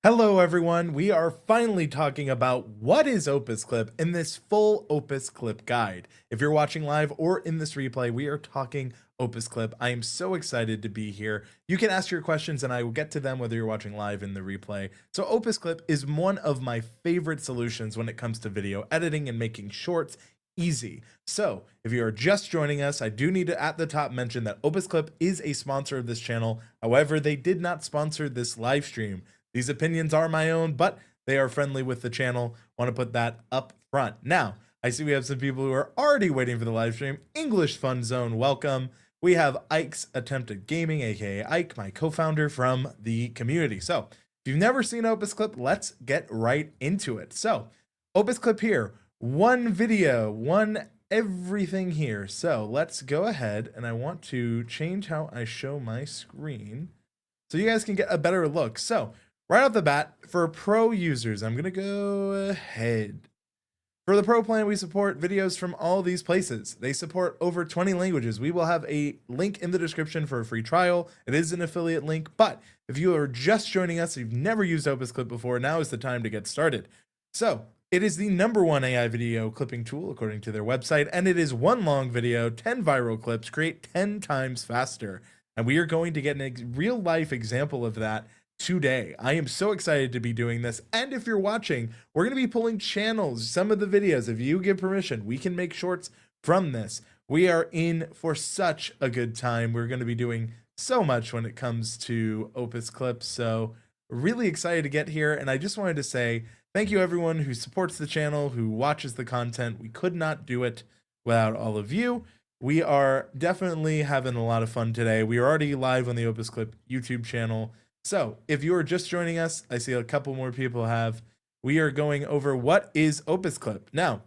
Hello everyone, we are finally talking about what is OpusClip in this full OpusClip guide. If you're watching live or in this replay, we are talking OpusClip. I am so excited to be here. You can ask your questions and I will get to them whether you're watching live in the replay. So OpusClip is one of my favorite solutions when it comes to video editing and making shorts easy. So if you are just joining us, I do need to at the top mention that OpusClip is a sponsor of this channel. However, they did not sponsor this live stream. These opinions are my own, but they are friendly with the channel. Want to put that up front. Now, I see we have some people who are already waiting for the live stream. English Fun Zone, welcome. We have Ike's Attempt at Gaming, aka Ike, my co-founder from the community. So, if you've never seen OpusClip, let's get right into it. So, OpusClip here, one video, one everything here. So, let's go ahead and I want to change how I show my screen so you guys can get a better look. So, right off the bat, for pro users, I'm going to go ahead. For the pro plan, we support videos from all these places. They support over 20 languages. We will have a link in the description for a free trial. It is an affiliate link, but if you are just joining us, you've never used OpusClip before, now is the time to get started. So, it is the #1 AI video clipping tool according to their website, and it is one long video, 10 viral clips, create 10 times faster. And we are going to get a real life example of that today. I am so excited to be doing this. And if you're watching, we're going to be pulling channels, some of the videos. If you give permission, we can make shorts from this. We are in for such a good time. We're going to be doing so much when it comes to OpusClip. So really excited to get here. And I just wanted to say thank you everyone who supports the channel, who watches the content. We could not do it without all of you. We are definitely having a lot of fun today. We are already live on the OpusClip YouTube channel. So if you are just joining us, I see a couple more people have. We are going over what is OpusClip. Now,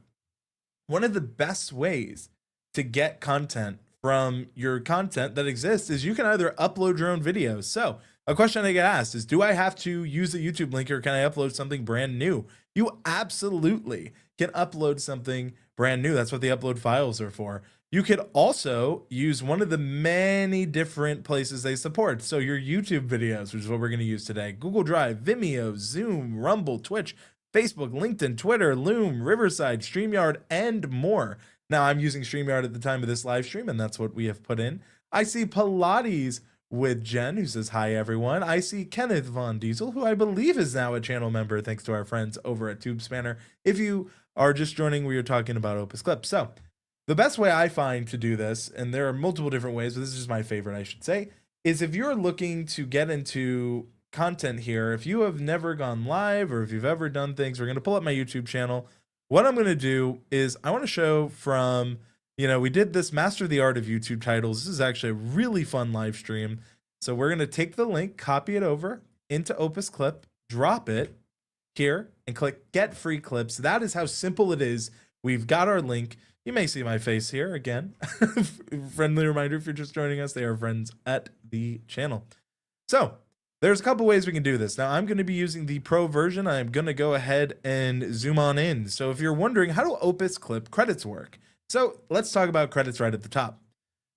one of the best ways to get content from your content that exists is you can either upload your own videos. So a question I get asked is, do I have to use a YouTube link or can I upload something brand new? You absolutely can upload something brand new. That's what the upload files are for. You could also use one of the many different places they support. So your YouTube videos, which is what we're going to use today, Google Drive, Vimeo, Zoom, Rumble, Twitch, Facebook, LinkedIn, Twitter, Loom, Riverside, StreamYard, and more. Now I'm using StreamYard at the time of this live stream, and that's what we have put in. I see Pilates with Jen, who says, hi, everyone. I see Kenneth Von Diesel, who I believe is now a channel member, thanks to our friends over at TubeSpanner. If you are just joining, we are talking about OpusClip. So the best way I find to do this, and there are multiple different ways, but this is just my favorite, I should say, is if you're looking to get into content here, if you have never gone live or if you've ever done things, we're going to pull up my YouTube channel. What I'm going to do is I want to show from, we did this Master the Art of YouTube titles. This is actually a really fun live stream. So we're going to take the link, copy it over into OpusClip, drop it here, and click Get Free Clips. That is how simple it is. We've got our link. You may see my face here again. Friendly reminder, if you're just joining us, they are friends at the channel. So there's a couple ways we can do this. Now I'm going to be using the pro version. I'm going to go ahead and zoom on in. So if you're wondering, how do OpusClip credits work? So let's talk about credits right at the top.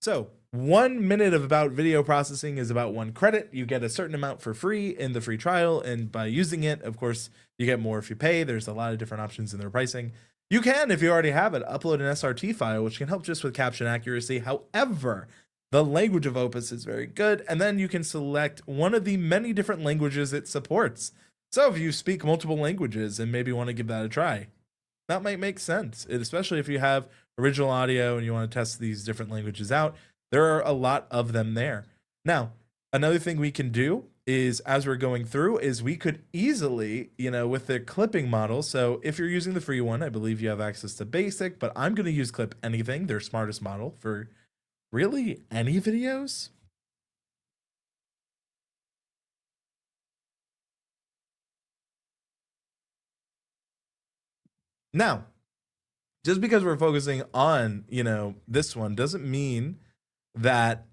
So 1 minute of about video processing is about 1 credit. You get a certain amount for free in the free trial. And by using it, of course, you get more if you pay. There's a lot of different options in their pricing. You can, if you already have it, upload an SRT file, which can help just with caption accuracy. However, the language of Opus is very good, and then you can select one of the many different languages it supports. So if you speak multiple languages and maybe want to give that a try, that might make sense, especially if you have original audio and you want to test these different languages out. There are a lot of them there. Now, another thing we can do is, as we're going through, is we could easily, with the clipping model. So if you're using the free one, I believe you have access to basic, but I'm going to use Clip Anything, their smartest model for really any videos. Now, just because we're focusing on, this one doesn't mean that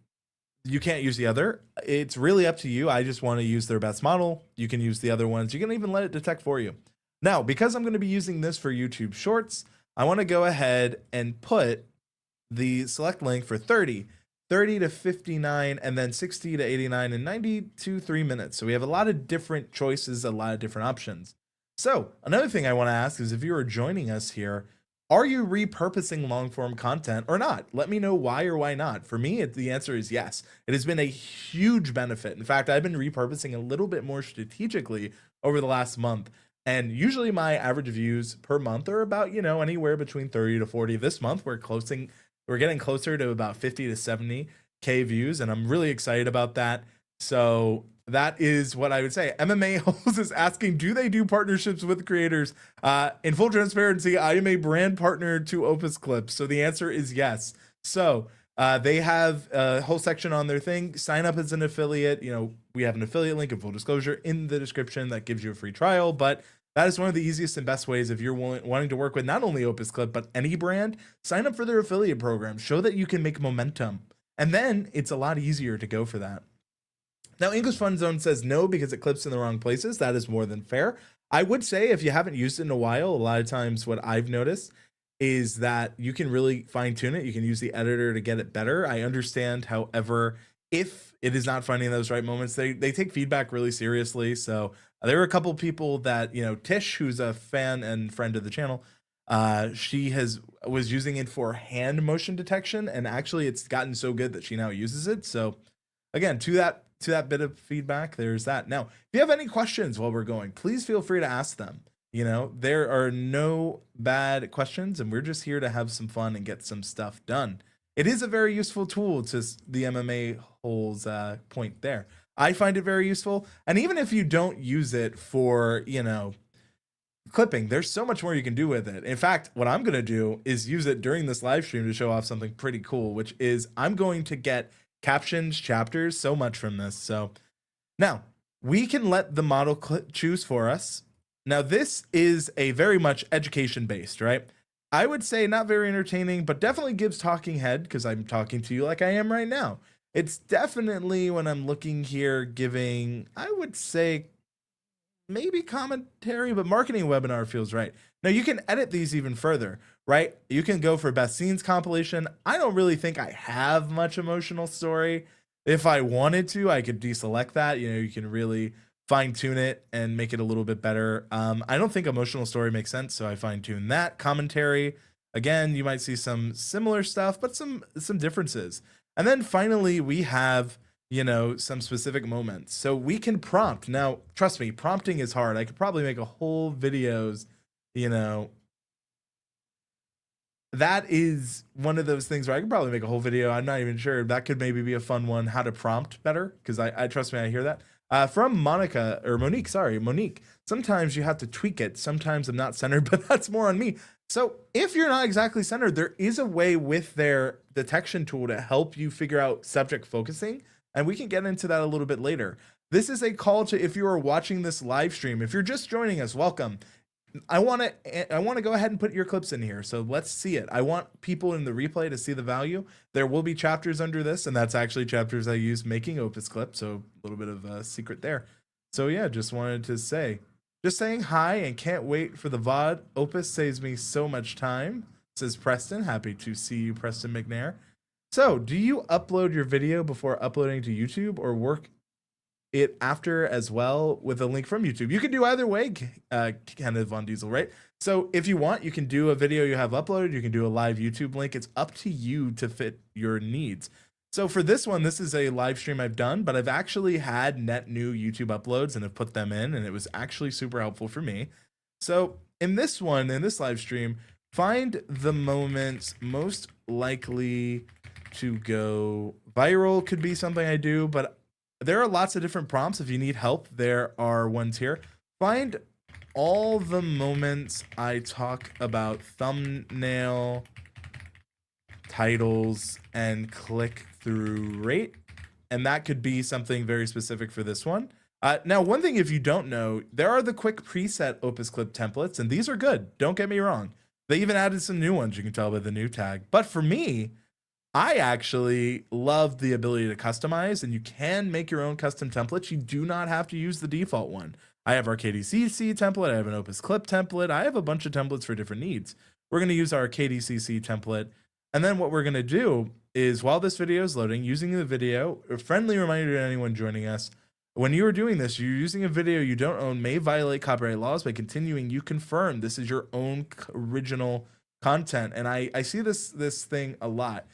you can't use the other. It's really up to you. I just want to use their best model. You can use the other ones. You can even let it detect for you. Now, because I'm going to be using this for YouTube Shorts, I want to go ahead and put the select link for 30. 30 to 59, and then 60 to 89, and 90 to 3 minutes. So we have a lot of different choices, a lot of different options. So another thing I want to ask is, if you are joining us here, are you repurposing long form content or not? Let me know why or why not. For me, the answer is yes. It has been a huge benefit. In fact, I've been repurposing a little bit more strategically over the last month. And usually my average views per month are about, anywhere between 30 to 40. This month we're getting closer to about 50 to 70K views, and I'm really excited about that. So that is what I would say. MMA Holes is asking, do they do partnerships with creators? In full transparency, I am a brand partner to OpusClip, so the answer is yes. So they have a whole section on their thing. Sign up as an affiliate. We have an affiliate link in full disclosure in the description that gives you a free trial, but that is one of the easiest and best ways if you're wanting to work with not only OpusClip, but any brand. Sign up for their affiliate program. Show that you can make momentum. And then it's a lot easier to go for that. Now, English Fun Zone says no because it clips in the wrong places. That is more than fair. I would say if you haven't used it in a while, a lot of times what I've noticed is that you can really fine tune it. You can use the editor to get it better. I understand, however, if it is not finding those right moments, they take feedback really seriously. So there were a couple people that, Tish, who's a fan and friend of the channel, she was using it for hand motion detection, and actually it's gotten so good that she now uses it. So again, to that bit of feedback, there's that. Now, if you have any questions while we're going, please feel free to ask them. There are no bad questions, and we're just here to have some fun and get some stuff done. It is a very useful tool, to the MMA Holes point there. I find it very useful. And even if you don't use it for, clipping, there's so much more you can do with it. In fact, what I'm going to do is use it during this live stream to show off something pretty cool, which is I'm going to get captions, chapters, so much from this. So now we can let the model choose for us. Now, this is a very much education based, right? I would say not very entertaining, but definitely gives talking head, because I'm talking to you like I am right now. It's definitely, when I'm looking here, giving, I would say, maybe commentary, but marketing webinar feels right. Now, you can edit these even further, right? You can go for best scenes compilation. I don't really think I have much emotional story. If I wanted to, I could deselect that. You can really fine tune it and make it a little bit better. I don't think emotional story makes sense, so I fine tune that. Commentary, again, you might see some similar stuff, but some differences. And then finally, we have, some specific moments. So we can prompt. Now, trust me, prompting is hard. I could probably make a whole videos, that is one of those things where I could probably make a whole video. I'm not even sure. That could maybe be a fun one, how to prompt better, because I trust me, I hear that. From Monique, sometimes you have to tweak it. Sometimes I'm not centered, but that's more on me. So if you're not exactly centered, there is a way with their detection tool to help you figure out subject focusing, and we can get into that a little bit later. This is a call to, if you are watching this live stream, if you're just joining us, welcome. I want to go ahead and put your clips in here. So let's see it. I want people in the replay to see the value. There will be chapters under this, and that's actually chapters I use making OpusClip. So a little bit of a secret there. So yeah, just wanted to say, just saying hi and can't wait for the VOD. Opus saves me so much time, says Preston. Happy to see you, Preston McNair. So do you upload your video before uploading to YouTube, or work it after as well with a link from YouTube? You can do either way, Kenneth Von Diesel, right? So if you want, you can do a video you have uploaded, you can do a live YouTube link. It's up to you to fit your needs. So for this one, this is a live stream I've done, but I've actually had net new YouTube uploads and have put them in, and it was actually super helpful for me. So in this one, in this live stream, find the moments most likely to go viral could be something I do, but there are lots of different prompts. If you need help, there are ones here. Find all the moments I talk about thumbnail, titles, and click through rate. And that could be something very specific for this one. Now, one thing, if you don't know, there are the quick preset OpusClip templates, and these are good. Don't get me wrong. They even added some new ones. You can tell by the new tag. But for me, I actually love the ability to customize, and you can make your own custom templates. You do not have to use the default one. I have our KDCC template. I have an OpusClip template. I have a bunch of templates for different needs. We're going to use our KDCC template. And then what we're going to do is, while this video is loading, using the video, a friendly reminder to anyone joining us, when you are doing this, you're using a video you don't own may violate copyright laws. By continuing, you confirm this is your own original content. And I see this thing a lot.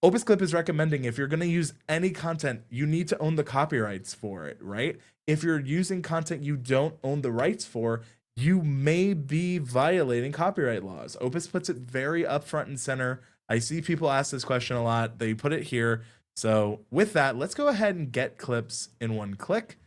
OpusClip is recommending, if you're going to use any content, you need to own the copyrights for it, right? If you're using content you don't own the rights for, you may be violating copyright laws. Opus puts it very upfront and center. I see people ask this question a lot. They put it here. So with that, let's go ahead and get clips in one click.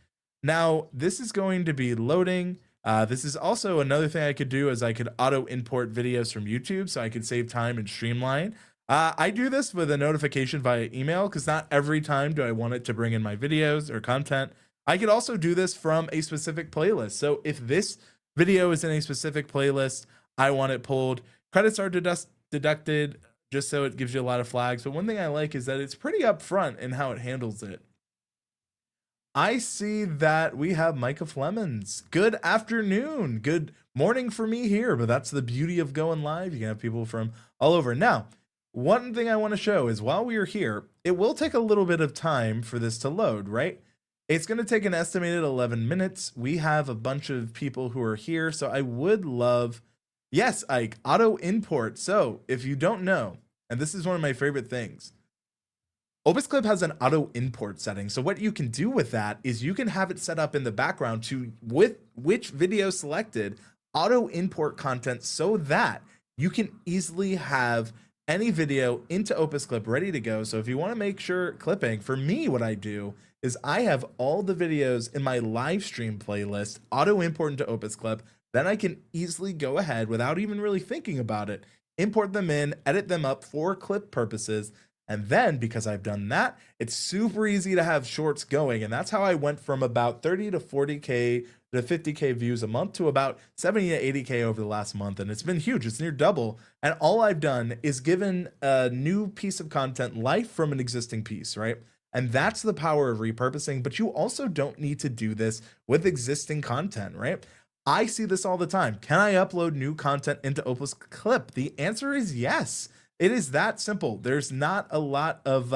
Now, this is going to be loading. This is also another thing I could do, is I could auto import videos from YouTube, so I could save time and streamline. I do this with a notification via email, because not every time do I want it to bring in my videos or content. I could also do this from a specific playlist. So if this video is in a specific playlist, I want it pulled. Credits are deducted, just so it gives you a lot of flags. But one thing I like is that it's pretty upfront in how it handles it. I see that we have Micah Flemons. Good afternoon. Good morning for me here, but that's the beauty of going live. You can have people from all over. Now, one thing I want to show is, while we are here, it will take a little bit of time for this to load, right? It's going to take an estimated 11 minutes. We have a bunch of people who are here, so I would love, yes, Ike, auto import. So if you don't know, and this is one of my favorite things, OpusClip has an auto import setting. So what you can do with that is you can have it set up in the background to, with which video selected, auto import content, so that you can easily have any video into OpusClip ready to go. So if you want to make sure clipping, for me, what I do is I have all the videos in my live stream playlist auto import into OpusClip. Then I can easily go ahead, without even really thinking about it, import them in, edit them up for clip purposes. And then, because I've done that, it's super easy to have shorts going. And that's how I went from about 30 to 40K to 50K views a month to about 70 to 80K over the last month. And it's been huge. It's near double. And all I've done is given a new piece of content life from an existing piece, right? And that's the power of repurposing. But you also don't need to do this with existing content, right? I see this all the time. Can I upload new content into OpusClip? The answer is yes. It is that simple. There's not a lot of,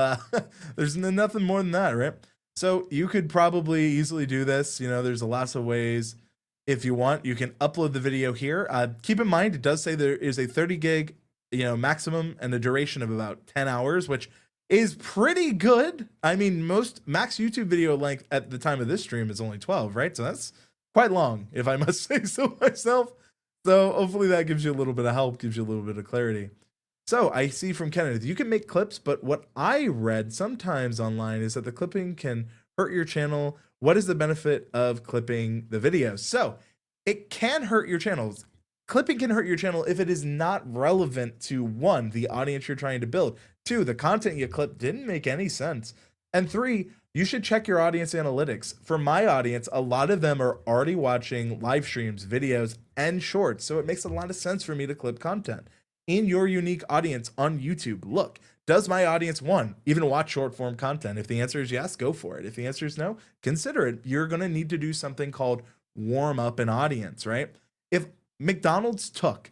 there's nothing more than that, right? So you could probably easily do this. You know, there's lots of ways. If you want, you can upload the video here. Keep in mind, it does say there is a 30 gig, maximum, and a duration of about 10 hours, which is pretty good. I mean, most max YouTube video length at the time of this stream is only 12, right? So that's quite long, if I must say so myself. So hopefully that gives you a little bit of help, gives you a little bit of clarity. So I see from Kenneth, you can make clips, but what I read sometimes online is that the clipping can hurt your channel. What is the benefit of clipping the videos? So it can hurt your channels. Clipping can hurt your channel if it is not relevant to, 1, the audience you're trying to build, 2, the content you clipped didn't make any sense, and 3, you should check your audience analytics. For my audience, a lot of them are already watching live streams, videos, and shorts, so it makes a lot of sense for me to clip content. In your unique audience on YouTube, look, does my audience, 1, even watch short form content? If the answer is yes, go for it. If the answer is no, consider it. You're going to need to do something called warm up an audience, right? If McDonald's took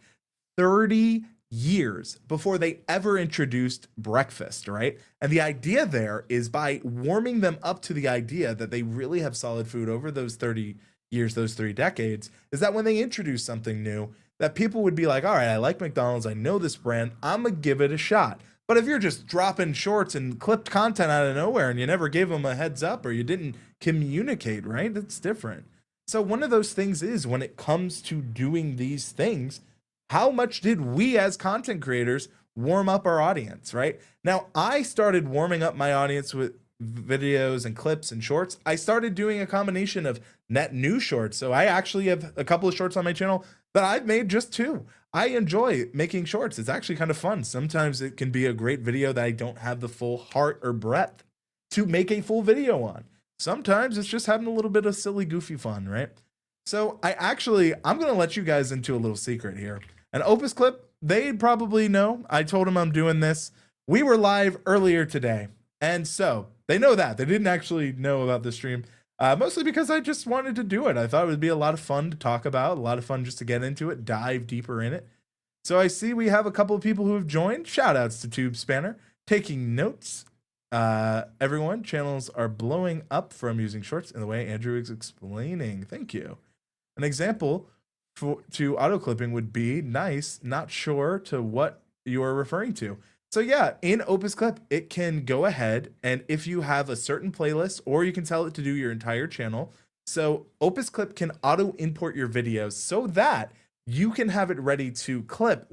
30 years before they ever introduced breakfast, right? And the idea there is, by warming them up to the idea that they really have solid food over those 30 years, those 3 decades, is that when they introduce something new, that people would be like, all right, I like McDonald's, I know this brand, I'm gonna give it a shot. But if you're just dropping shorts and clipped content out of nowhere and you never gave them a heads up, or you didn't communicate, right? That's different. So one of those things is, when it comes to doing these things, how much did we as content creators warm up our audience, right? Now, I started warming up my audience with videos and clips and shorts. I started doing a combination of net new shorts. So I actually have a couple of shorts on my channel that I've made just 2. I enjoy making shorts. It's actually kind of fun. Sometimes it can be a great video that I don't have the full heart or breadth to make a full video on. Sometimes it's just having a little bit of silly, goofy fun, right? So I'm going to let you guys into a little secret here. And OpusClip, they probably know. I told them I'm doing this. We were live earlier today. And so they know that. They didn't actually know about the stream. Mostly because I just wanted to do it. I thought it would be a lot of fun to talk about, a lot of fun just to get into it, dive deeper in it. So I see we have a couple of people who have joined. Shout outs to Tube Spanner, taking notes. Everyone, channels are blowing up from using shorts in the way Andrew is explaining. Thank you. An example to auto clipping would be nice, not sure to what you are referring to. So yeah, in OpusClip, it can go ahead, and if you have a certain playlist, or you can tell it to do your entire channel. So OpusClip can auto import your videos so that you can have it ready to clip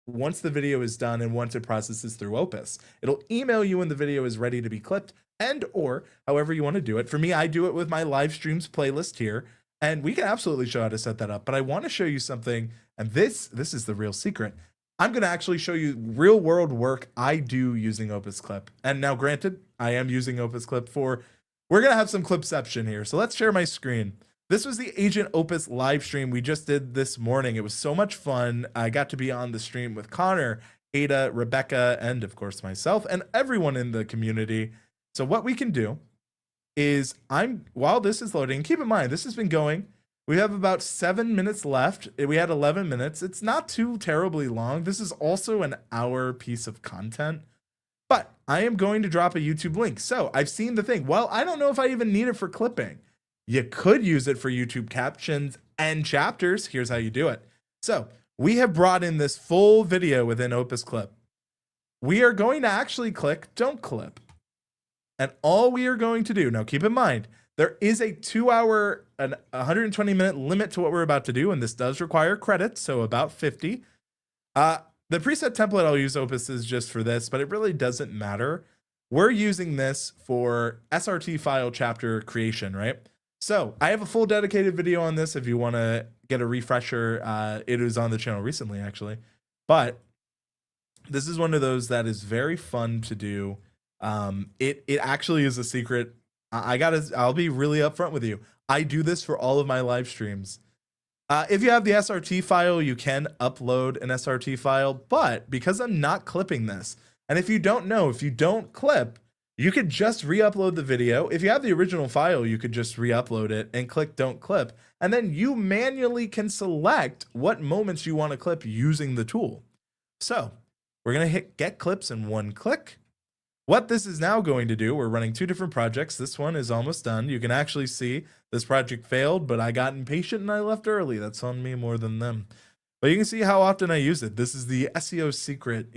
once the video is done and once it processes through Opus. It'll email you when the video is ready to be clipped, and or however you want to do it. For me, I do it with my live streams playlist here, and we can absolutely show how to set that up. But I want to show you something, and this is the real secret. I'm going to actually show you real world work I do using OpusClip. And now granted, I am using OpusClip we're going to have some clipception here. So let's share my screen. This was the Agent Opus live stream we just did this morning. It was so much fun. I got to be on the stream with Connor, Ada, Rebecca, and of course myself and everyone in the community. So what we can do is while this is loading, keep in mind, this has been going. We have about 7 minutes left. We had 11 minutes. It's not too terribly long. This is also an hour piece of content, but I am going to drop a YouTube link. So I've seen the thing. Well, I don't know if I even need it for clipping. You could use it for YouTube captions and chapters. Here's how you do it. So we have brought in this full video within OpusClip. We are going to actually click Don't Clip. And all we are going to do, now keep in mind, there is a 2-hour and 120-minute limit to what we're about to do, and this does require credits, so about 50. The preset template I'll use Opus is just for this, but it really doesn't matter. We're using this for SRT file chapter creation, right? So I have a full dedicated video on this if you want to get a refresher. It was on the channel recently, actually. But this is one of those that is very fun to do. It actually is a secret. I'll be really upfront with you. I do this for all of my live streams. If you have the SRT file, you can upload an SRT file, but because I'm not clipping this, and if you don't clip, you could just re-upload the video. If you have the original file, you could just re-upload it and click Don't Clip, and then you manually can select what moments you want to clip using the tool. So we're going to hit Get Clips in one click. What this is now going to do, we're running 2 different projects. This one is almost done. You can actually see this project failed, but I got impatient and I left early. That's on me more than them. But you can see how often I use it. This is the SEO secret,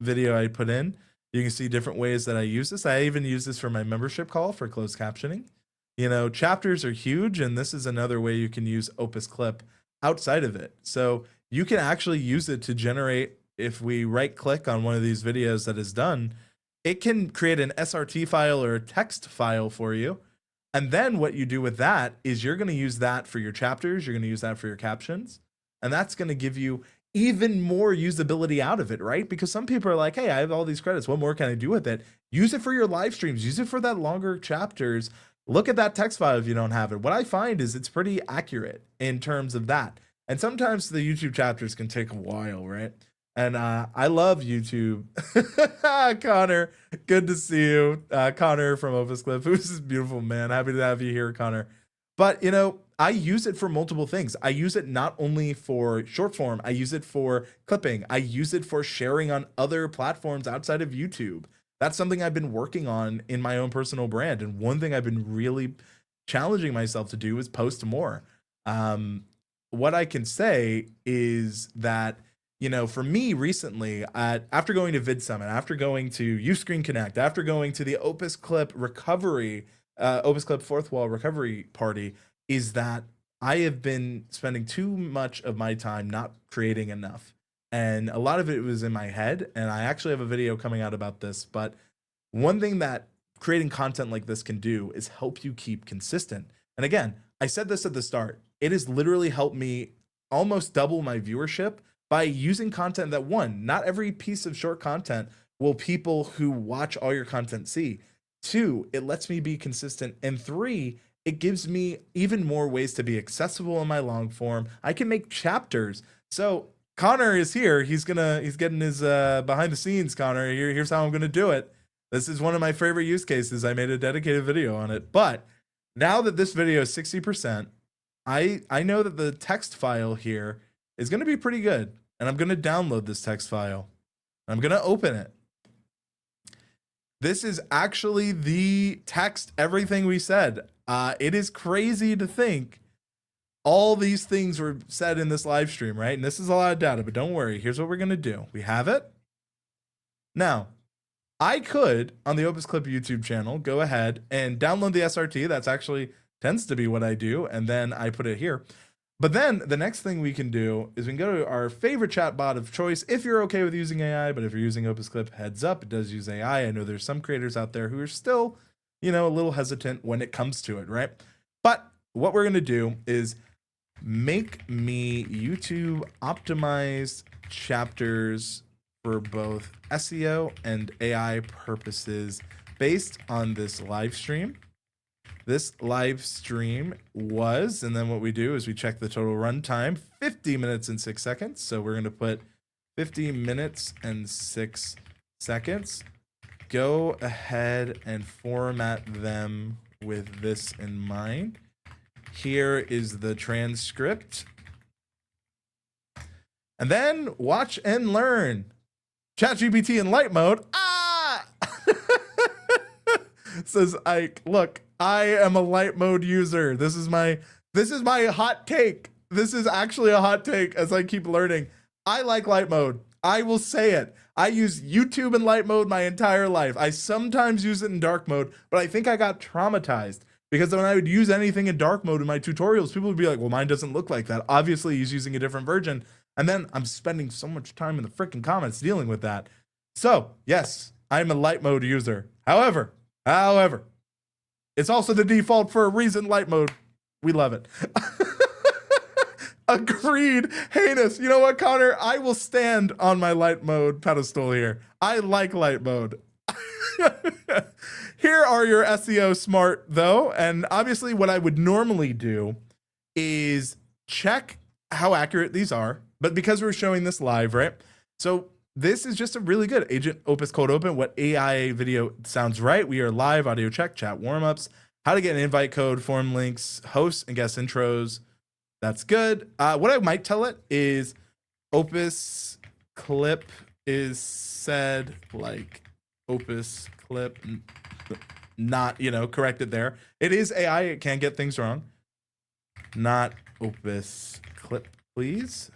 video I put in. You can see different ways that I use this. I even use this for my membership call for closed captioning. Chapters are huge, and this is another way you can use OpusClip outside of it. So you can actually use it to generate, if we right click on one of these videos that is done, it can create an SRT file or a text file for you. And then what you do with that is you're going to use that for your chapters. You're going to use that for your captions. And that's going to give you even more usability out of it, right? Because some people are like, hey, I have all these credits. What more can I do with it? Use it for your live streams. Use it for that longer chapters. Look at that text file if you don't have it. What I find is it's pretty accurate in terms of that. And sometimes the YouTube chapters can take a while, right? And I love YouTube. Connor, good to see you. Connor from OpusClip, who's this beautiful man. Happy to have you here, Connor. But, I use it for multiple things. I use it not only for short form, I use it for clipping. I use it for sharing on other platforms outside of YouTube. That's something I've been working on in my own personal brand. And one thing I've been really challenging myself to do is post more. What I can say is that, for me recently, after going to VidSummit, after going to Uscreen Connect, after going to the OpusClip recovery, OpusClip fourth wall recovery party, is that I have been spending too much of my time not creating enough. And a lot of it was in my head, and I actually have a video coming out about this. But one thing that creating content like this can do is help you keep consistent. And again, I said this at the start, it has literally helped me almost double my viewership by using content that, one, not every piece of short content will people who watch all your content see. 2, it lets me be consistent. And 3, it gives me even more ways to be accessible in my long form. I can make chapters. So Connor is here. He's getting his behind the scenes. Connor, here's how I'm gonna do it. This is one of my favorite use cases. I made a dedicated video on it. But now that this video is 60%, I know that the text file here is gonna be pretty good. and I'm going to download this text file. I'm going to open it. This is actually the text, everything we said. It is crazy to think all these things were said in this live stream, right? And this is a lot of data, but don't worry. Here's what we're going to do. We have it. Now, I could, on the OpusClip YouTube channel, go ahead and download the SRT. That's actually tends to be what I do. And then I put it here. But then the next thing we can do is we can go to our favorite chatbot of choice if you're okay with using AI. But if you're using OpusClip, heads up, it does use AI. I know there's some creators out there who are still, a little hesitant when it comes to it, right? But what we're going to do is make me YouTube optimized chapters for both SEO and AI purposes based on this live stream. This live stream was, and then what we do is we check the total runtime, 50 minutes and 6 seconds. So we're going to put 50 minutes and 6 seconds. Go ahead and format them with this in mind. Here is the transcript. And then watch and learn. ChatGPT in light mode. Says Ike, look, I am a light mode user. This is my hot take. This is actually a hot take as I keep learning. I like light mode. I will say it. I use YouTube in light mode my entire life. I sometimes use it in dark mode, but I think I got traumatized because when I would use anything in dark mode in my tutorials, people would be like, well, mine doesn't look like that. Obviously, he's using a different version. And then I'm spending so much time in the freaking comments dealing with that. So, yes, I'm a light mode user. However, it's also the default for a reason, light mode. We love it. Agreed. Heinous. You know what, Connor? I will stand on my light mode pedestal here. I like light mode. Here are your SEO smart, though. And obviously what I would normally do is check how accurate these are. But because we're showing this live, right? So this is just a really good Agent Opus Code Open. What AI video sounds right. We are live, audio check, chat warmups, how to get an invite code, form links, hosts and guest intros. That's good. What I might tell it is OpusClip is said like OpusClip, not, corrected there. It is AI. It can get things wrong. Not OpusClip, please.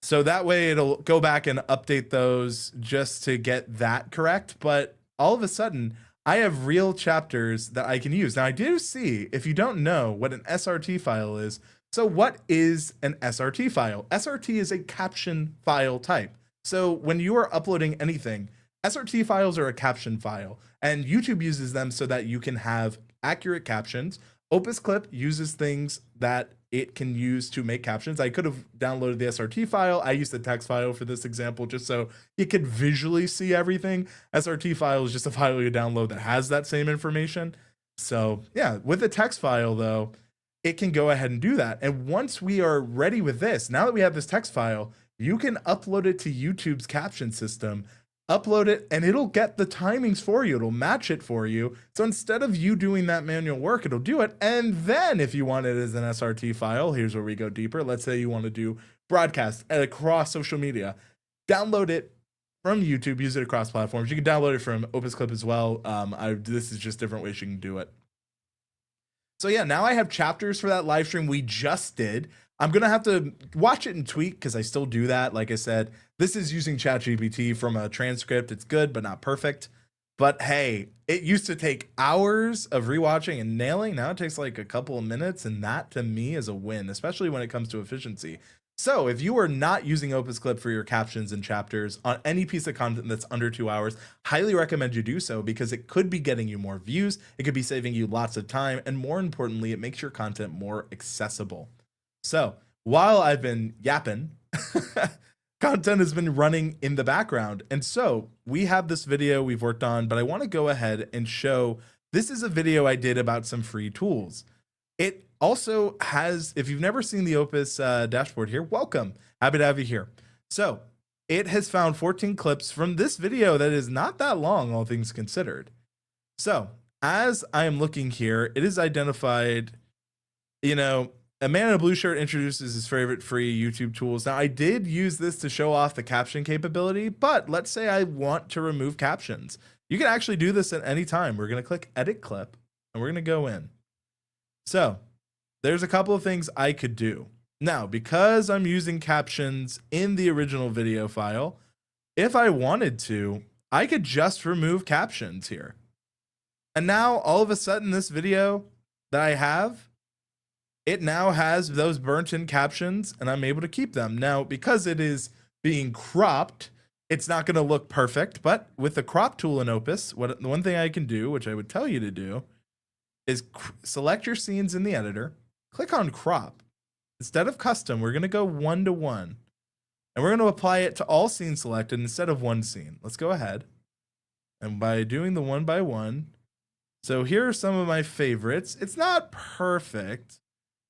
So that way it'll go back and update those just to get that correct. But all of a sudden, I have real chapters that I can use. Now, I do see, if you don't know what an SRT file is, so what is an SRT file? SRT is a caption file type. So when you are uploading anything, SRT files are a caption file, and YouTube uses them so that you can have accurate captions. OpusClip uses things that it can use to make captions. I could have downloaded the SRT file. I used the text file for this example just so you could visually see everything. SRT file is just a file you download that has that same information. So yeah, with the text file though, it can go ahead and do that. And once we are ready with this, now that we have this text file, you can upload it to YouTube's caption system, upload it, and it'll get the timings for you. It'll match it for you. So instead of you doing that manual work, it'll do it. And then if you want it as an SRT file, here's where we go deeper. Let's say you want to do broadcast across social media. Download it from YouTube, use it across platforms. You can download it from OpusClip as well. This is just different ways you can do it. So yeah, now I have chapters for that live stream we just did. I'm going to have to watch it and tweak because I still do that. Like I said, this is using ChatGPT from a transcript. It's good, but not perfect. But hey, it used to take hours of rewatching and nailing. Now it takes like a couple of minutes. And that to me is a win, especially when it comes to efficiency. So if you are not using OpusClip for your captions and chapters on any piece of content that's under 2 hours, highly recommend you do so because it could be getting you more views. It could be saving you lots of time. And more importantly, it makes your content more accessible. So while I've been yapping, content has been running in the background. And so we have this video we've worked on, but I want to go ahead and show, this is a video I did about some free tools. It also has, if you've never seen the Opus dashboard here, welcome. Happy to have you here. So it has found 14 clips from this video that is not that long, all things considered. So as I am looking here, it is identified, A man in a blue shirt introduces his favorite free YouTube tools. Now, I did use this to show off the caption capability, but let's say I want to remove captions. You can actually do this at any time. We're going to click Edit Clip, and we're going to go in. So there's a couple of things I could do. Now, because I'm using captions in the original video file, if I wanted to, I could just remove captions here. And now all of a sudden this video that I have, it now has those burnt in captions and I'm able to keep them. Now, because it is being cropped, it's not going to look perfect, but with the crop tool in Opus, the one thing I can do, which I would tell you to do, is select your scenes in the editor, click on crop. Instead of custom, we're going to go 1:1. And we're going to apply it to all scenes selected instead of one scene. Let's go ahead. And by doing the 1:1, so here are some of my favorites. It's not perfect.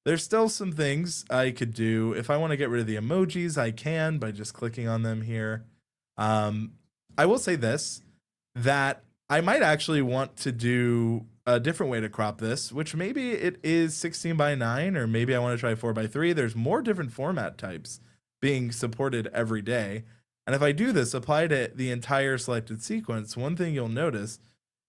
There's still some things I could do. If I want to get rid of the emojis, I can by just clicking on them here. I will say this, that I might actually want to do a different way to crop this, which maybe it is 16:9, or maybe I want to try 4:3. There's more different format types being supported every day. And if I do this, apply to the entire selected sequence, one thing you'll notice,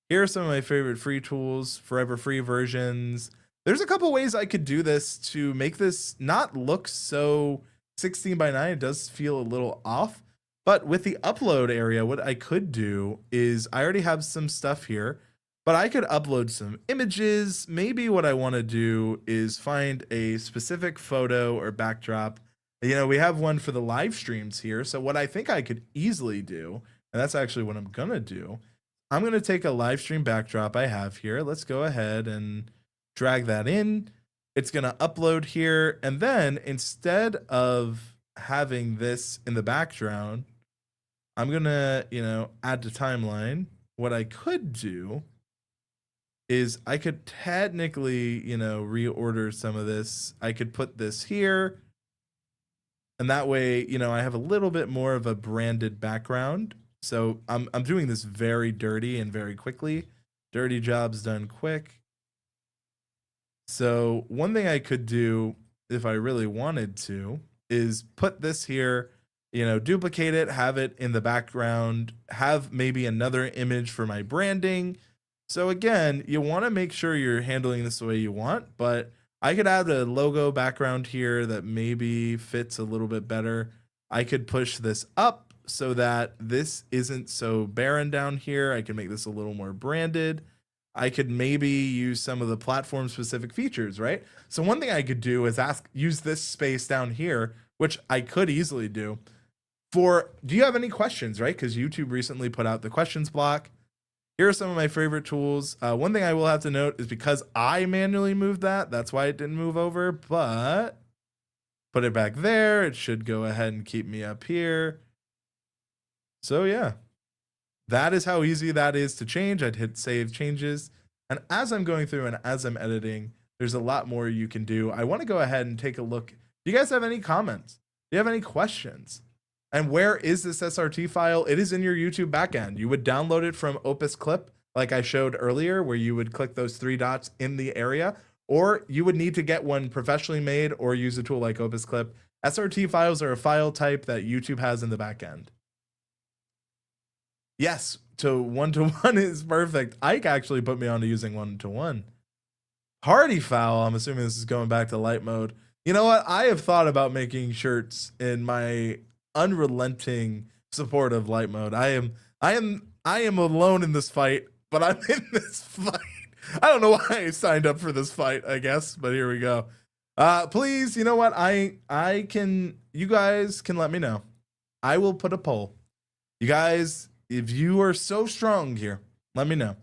here are some of my favorite free tools, forever free versions. There's a couple ways I could do this to make this not look so 16:9. It does feel a little off. But with the upload area, what I could do is I already have some stuff here, but I could upload some images. Maybe what I want to do is find a specific photo or backdrop. You know, we have one for the live streams here. So what I think I could easily do, and that's actually what I'm going to do, I'm going to take a live stream backdrop I have here. Let's go ahead and drag that in. It's going to upload here. And then instead of having this in the background, I'm going to, add to timeline. What I could do is I could technically, reorder some of this. I could put this here. And that way, I have a little bit more of a branded background. So I'm doing this very dirty and very quickly. Dirty jobs done quick. So one thing I could do if I really wanted to is put this here, duplicate it, have it in the background, have maybe another image for my branding. So again, you want to make sure you're handling this the way you want, but I could add a logo background here that maybe fits a little bit better. I could push this up so that this isn't so barren down here. I can make this a little more branded. I could maybe use some of the platform specific features, right? So one thing I could do is use this space down here, which I could easily do. Do you have any questions, right? Because YouTube recently put out the questions block. Here are some of my favorite tools. One thing I will have to note is because I manually moved that's why it didn't move over, but put it back there. It should go ahead and keep me up here. So yeah, that is how easy that is to change. I'd hit save changes. And as I'm going through and as I'm editing, there's a lot more you can do. I want to go ahead and take a look. Do you guys have any comments? Do you have any questions? And where is this SRT file? It is in your YouTube backend. You would download it from OpusClip, like I showed earlier, where you would click those 3 dots in the area, or you would need to get one professionally made or use a tool like OpusClip. SRT files are a file type that YouTube has in the backend. Yes, to 1:1 is perfect. Ike actually put me on to using 1:1. Party foul, I'm assuming this is going back to light mode. You know what? I have thought about making shirts in my unrelenting support of light mode. I am alone in this fight, but I'm in this fight. I don't know why I signed up for this fight, I guess, but here we go. Please, you know what? You guys can let me know. I will put a poll. You guys, if you are so strong here, let me know.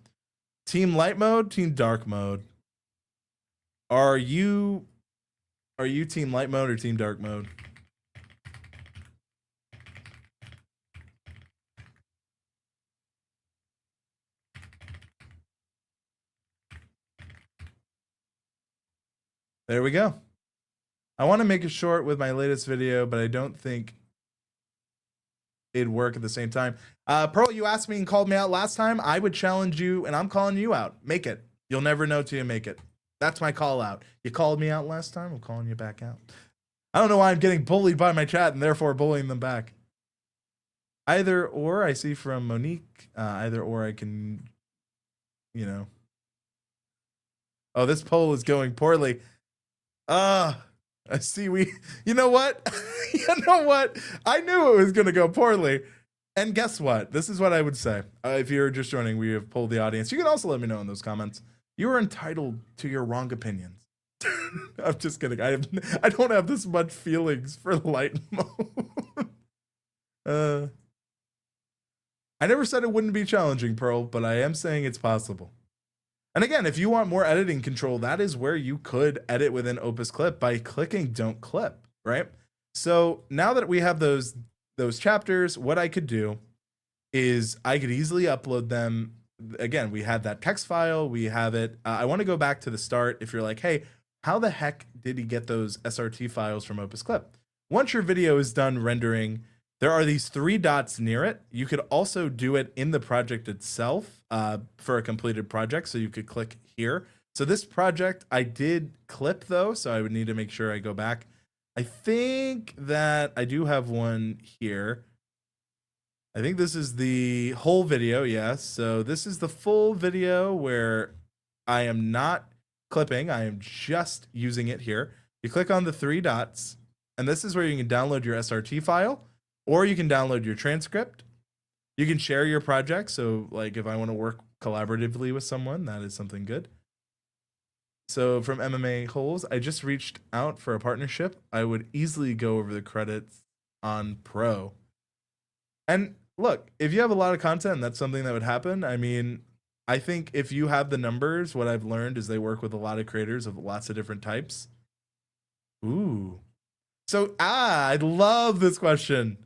Team light mode, team dark mode. Are you team light mode or team dark mode? There we go. I want to make it short with my latest video, but I don't think it'd work at the same time. Pearl, you asked me and called me out last time. I would challenge you, and I'm calling you out. Make it. You'll never know till you make it. That's my call out. You called me out last time. I'm calling you back out. I don't know why I'm getting bullied by my chat and therefore bullying them back. Either or, I see from Monique. Either or, I can, you know. Oh, this poll is going poorly. I see you know what? You know what? I knew it was going to go poorly. And guess what? This is what I would say. If you're just joining, we have polled the audience. You can also let me know in those comments. You are entitled to your wrong opinions. I'm just kidding. I don't have this much feelings for light mode. I never said it wouldn't be challenging, Pearl, but I am saying it's possible. And again, if you want more editing control, that is where you could edit within OpusClip by clicking Don't Clip, right? So now that we have those chapters, what I could do is I could easily upload them. Again, we had that text file, we have it. I want to go back to the start. If you're like, hey, how the heck did he get those SRT files from OpusClip? Once your video is done rendering, there are these 3 dots near it. You could also do it in the project itself for a completed project. So you could click here. So this project I did clip though, so I would need to make sure I go back. I think that I do have one here. I think this is the whole video, yes. So this is the full video where I am not clipping. I am just using it here. You click on the 3 dots, and this is where you can download your SRT file, or you can download your transcript. You can share your project. So like if I want to work collaboratively with someone, that is something good. So from MMA Holes, I just reached out for a partnership. I would easily go over the credits on Pro. And look, if you have a lot of content, that's something that would happen. I mean, I think if you have the numbers, what I've learned is they work with a lot of creators of lots of different types. Ooh. So, I love this question.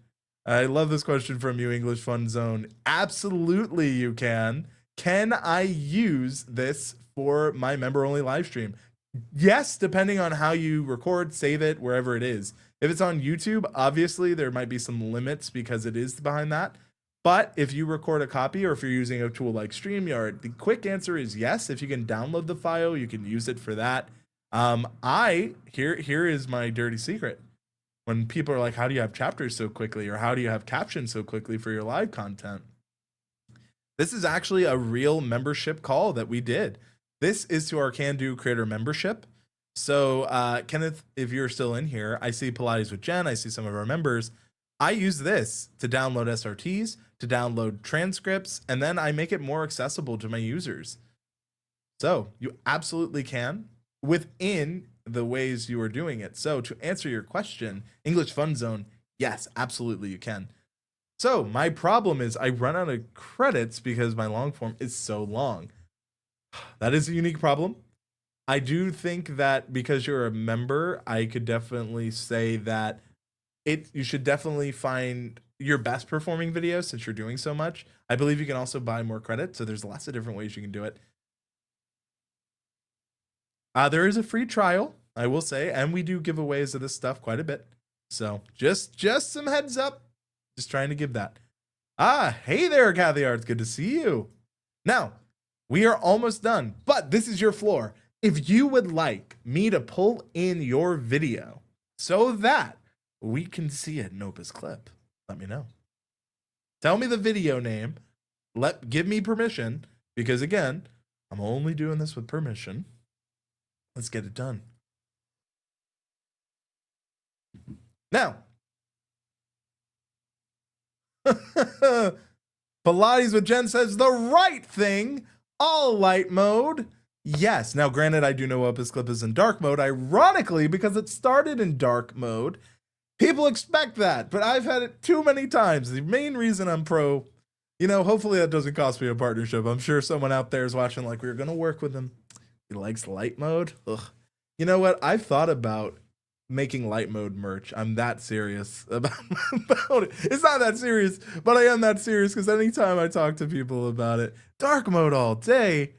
I love this question from you, English Fun Zone. Absolutely you can. Can I use this for my member-only live stream? Yes, depending on how you record, save it, wherever it is. If it's on YouTube, obviously there might be some limits because it is behind that. But if you record a copy or if you're using a tool like StreamYard, the quick answer is yes. If you can download the file, you can use it for that. Here is my dirty secret. When people are like, how do you have chapters so quickly? Or how do you have captions so quickly for your live content? This is actually a real membership call that we did. This is to our Can Do Creator membership. So Kenneth, if you're still in here, I see Pilates with Jen. I see some of our members. I use this to download SRTs, to download transcripts, and then I make it more accessible to my users. So you absolutely can within the ways you are doing it. So to answer your question, English Fun Zone, yes, absolutely you can. So my problem is I run out of credits because my long form is so long. That is a unique problem. I do think that because you're a member, I could definitely say that you should definitely find your best performing videos since you're doing so much. I believe you can also buy more credit. So there's lots of different ways you can do it. There is a free trial, I will say, and we do giveaways of this stuff quite a bit. So just some heads up. Just trying to give that. Hey there, Kathy Arts. Good to see you. Now, we are almost done, but this is your floor. If you would like me to pull in your video so that we can see it in OpusClip, let me know. Tell me the video name. Give me permission, because again, I'm only doing this with permission. Let's get it done. Now, Pilates with Jen says the right thing, all light mode. Yes. Now, granted, I do know OpusClip is in dark mode, ironically, because it started in dark mode. People expect that, but I've had it too many times. The main reason I'm pro, hopefully that doesn't cost me a partnership. I'm sure someone out there is watching like, we're going to work with him. He likes light mode. Ugh. You know what? I've thought about making light mode merch. I'm that serious about it. It's not that serious, but I am that serious because anytime I talk to people about it, dark mode all day,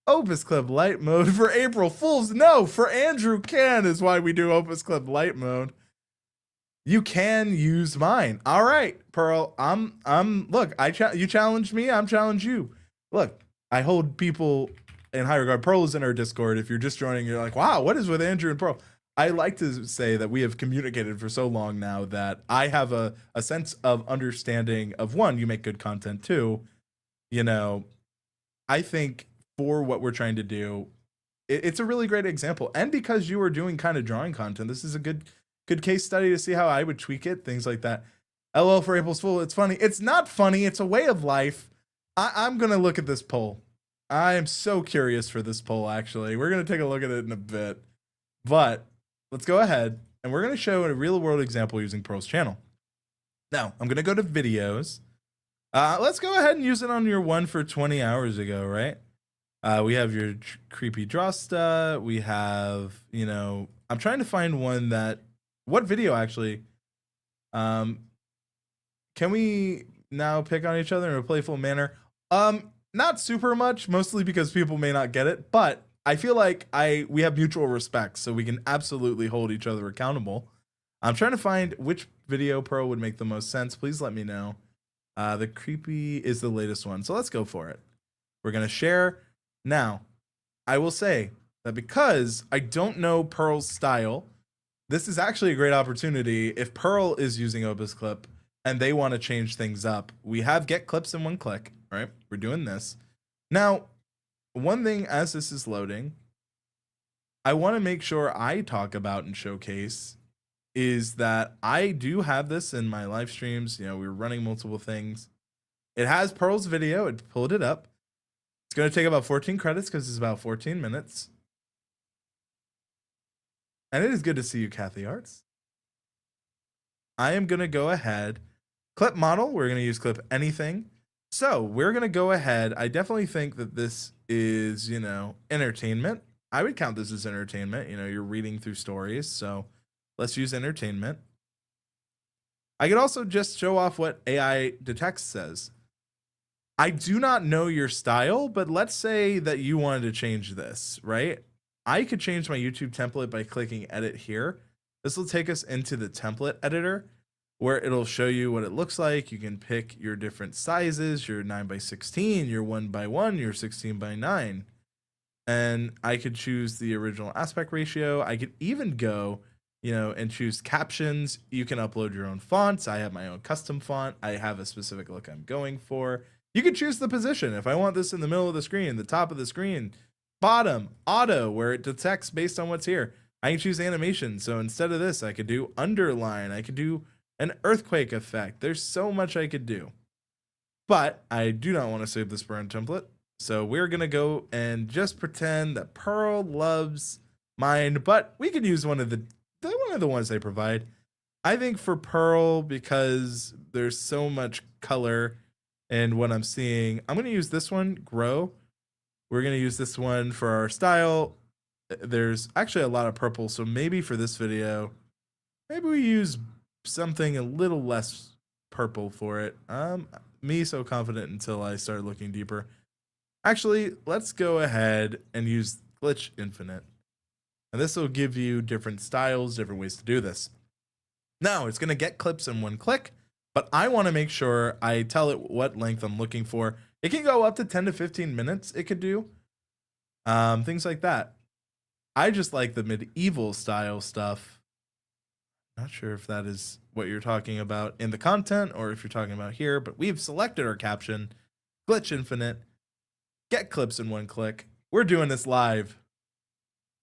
OpusClip light mode for April Fools. No, for Andrew Can is why we do OpusClip light mode. You can use mine. All right, Pearl. Look, you challenged me. I'm challenged you. Look, I hold people in high regard. Pearl is in our Discord. If you're just joining, you're like, wow, what is with Andrew and Pearl? I like to say that we have communicated for so long now that I have a sense of understanding of, one, you make good content, two, you know, I think for what we're trying to do, it's a really great example. And because you are doing kind of drawing content, this is a good case study to see how I would tweak it, things like that. LL for April's Fool. It's funny. It's not funny. It's a way of life. I'm going to look at this poll. I am so curious for this poll, actually. We're going to take a look at it in a bit. But let's go ahead, and we're going to show a real-world example using Pearl's channel. Now, I'm going to go to videos. Let's go ahead and use it on your one for 20 hours ago, right? We have your creepy Drosta. We have, you know, I'm trying to find one that, what video actually? Can we now pick on each other in a playful manner? Not super much, mostly because people may not get it, but I feel like we have mutual respect, so we can absolutely hold each other accountable. I'm trying to find which video Pearl would make the most sense. Please let me know. The creepy is the latest one, so let's go for it. We're gonna share. Now, I will say that because I don't know Pearl's style, this is actually a great opportunity. If Pearl is using OpusClip and they want to change things up, we have get clips in one click, right? We're doing this. Now, one thing as this is loading, I want to make sure I talk about and showcase is that I do have this in my live streams. You know, we're running multiple things. It has Pearl's video. It pulled it up. It's going to take about 14 credits because it's about 14 minutes. And it is good to see you, Kathy Arts. I am going to go ahead. Clip model, we're going to use clip anything. So we're going to go ahead. I definitely think that this is, you know, entertainment. I would count this as entertainment. You know, you're reading through stories. So let's use entertainment. I could also just show off what AI detects says. I do not know your style, but let's say that you wanted to change this, right? I could change my YouTube template by clicking edit here. This will take us into the template editor where it'll show you what it looks like. You can pick your different sizes, your 9:16, your 1:1, your 16:9. And I could choose the original aspect ratio. I could even go, you know, and choose captions. You can upload your own fonts. I have my own custom font. I have a specific look I'm going for. You can choose the position. If I want this in the middle of the screen, the top of the screen, bottom, auto, where it detects based on what's here. I can choose animation. So instead of this, I could do underline. I could do an earthquake effect. There's so much I could do. But I do not want to save this burn template. So we're going to go and just pretend that Pearl loves mine, but we could use one of the ones they provide. I think for Pearl, because there's so much color and what I'm seeing, I'm going to use this one, grow. We're going to use this one for our style. There's actually a lot of purple, so maybe for this video, maybe we use something a little less purple for it. Me so confident until I start looking deeper. Actually, let's go ahead and use Glitch Infinite. And this will give you different styles, different ways to do this. Now, it's going to get clips in one click, but I want to make sure I tell it what length I'm looking for. It can go up to 10 to 15 minutes. It could do things like that. I just like the medieval style stuff. Not sure if that is what you're talking about in the content or if you're talking about here, but we've selected our caption, Glitch Infinite, get clips in one click. We're doing this live.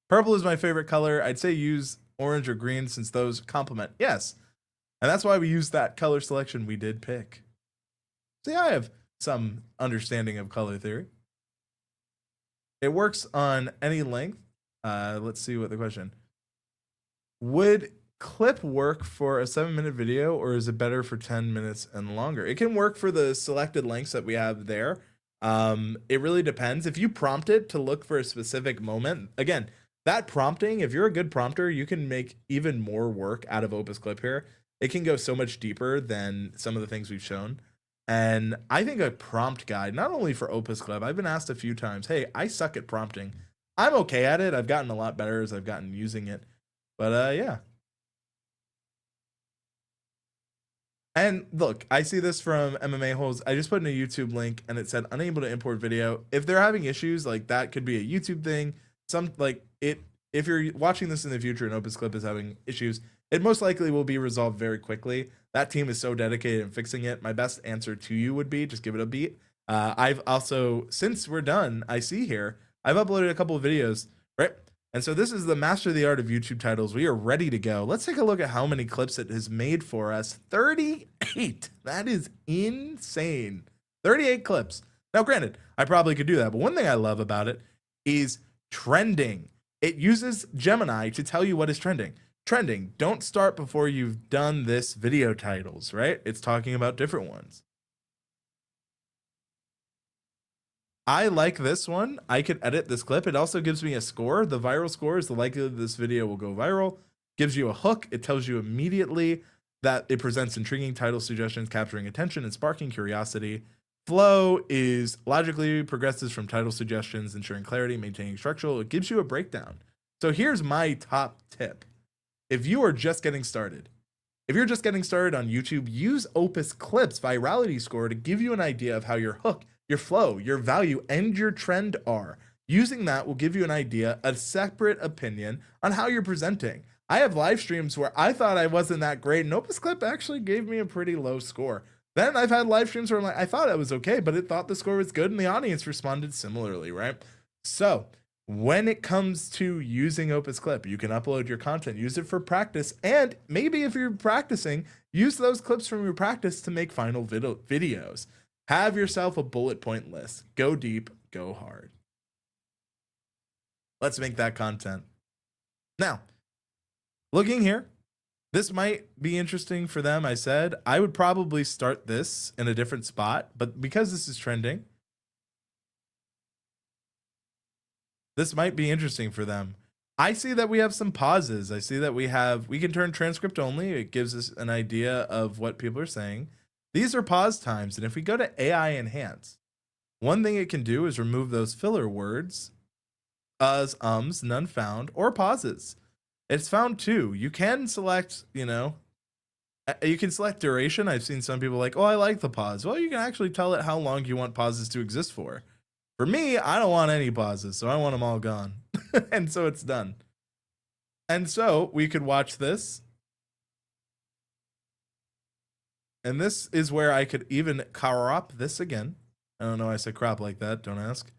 Purple is my favorite color. I'd say use orange or green since those complement. Yes. And that's why we used that color selection we did pick. See, I have some understanding of color theory. It works on any length. Let's see what the question. Would clip work for a 7-minute video, or is it better for 10 minutes and longer? It can work for the selected lengths that we have there. It really depends. If you prompt it to look for a specific moment, again, that prompting, if you're a good prompter, you can make even more work out of OpusClip here. It can go so much deeper than some of the things we've shown. And I think a prompt guide, not only for OpusClip, I've been asked a few times, hey, I suck at prompting. I'm okay at it. I've gotten a lot better as I've gotten using it. But yeah. And look, I see this from MMA holes. I just put in a YouTube link and it said unable to import video. If they're having issues, like that could be a YouTube thing. Some like it, if you're watching this in the future and OpusClip is having issues, it most likely will be resolved very quickly. That team is so dedicated in fixing it. My best answer to you would be just give it a beat. I've also, since we're done, I see here, I've uploaded a couple of videos, right? And so this is the Master the Art of YouTube titles. We are ready to go. Let's take a look at how many clips it has made for us. 38. That is insane. 38 clips. Now, granted, I probably could do that, but one thing I love about it is trending. It uses Gemini to tell you what is trending. Trending, don't start before you've done this video titles, right? It's talking about different ones. I like this one. I could edit this clip. It also gives me a score. The viral score is the likelihood this video will go viral. Gives you a hook. It tells you immediately that it presents intriguing title suggestions, capturing attention and sparking curiosity. Flow is logically progresses from title suggestions, ensuring clarity, maintaining structural. It gives you a breakdown. So here's my top tip. If you are just getting started, if you're just getting started on YouTube, use OpusClip's virality score to give you an idea of how your hook, your flow, your value, and your trend are. Using that will give you an idea, a separate opinion on how you're presenting. I have live streams where I thought I wasn't that great, and OpusClip actually gave me a pretty low score. Then I've had live streams where I'm like, I thought I was okay, but it thought the score was good, and the audience responded similarly, right? So when it comes to using OpusClip, you can upload your content, use it for practice, and maybe if you're practicing, use those clips from your practice to make final videos. Have yourself a bullet point list. Go deep, go hard. Let's make that content. Now, looking here, this might be interesting for them. I said I would probably start this in a different spot, but because this is trending, this might be interesting for them. I see that we have some pauses. I see that we can turn transcript only. It gives us an idea of what people are saying. These are pause times. And if we go to AI enhance, one thing it can do is remove those filler words, us, none found, or pauses. It's found too. You can select, you can select duration. I've seen some people like, oh, I like the pause. Well, you can actually tell it how long you want pauses to exist for. For me, I don't want any pauses, so I want them all gone. And so it's done. And so we could watch this. And this is where I could even crop this again. I don't know why I said crop like that. Don't ask.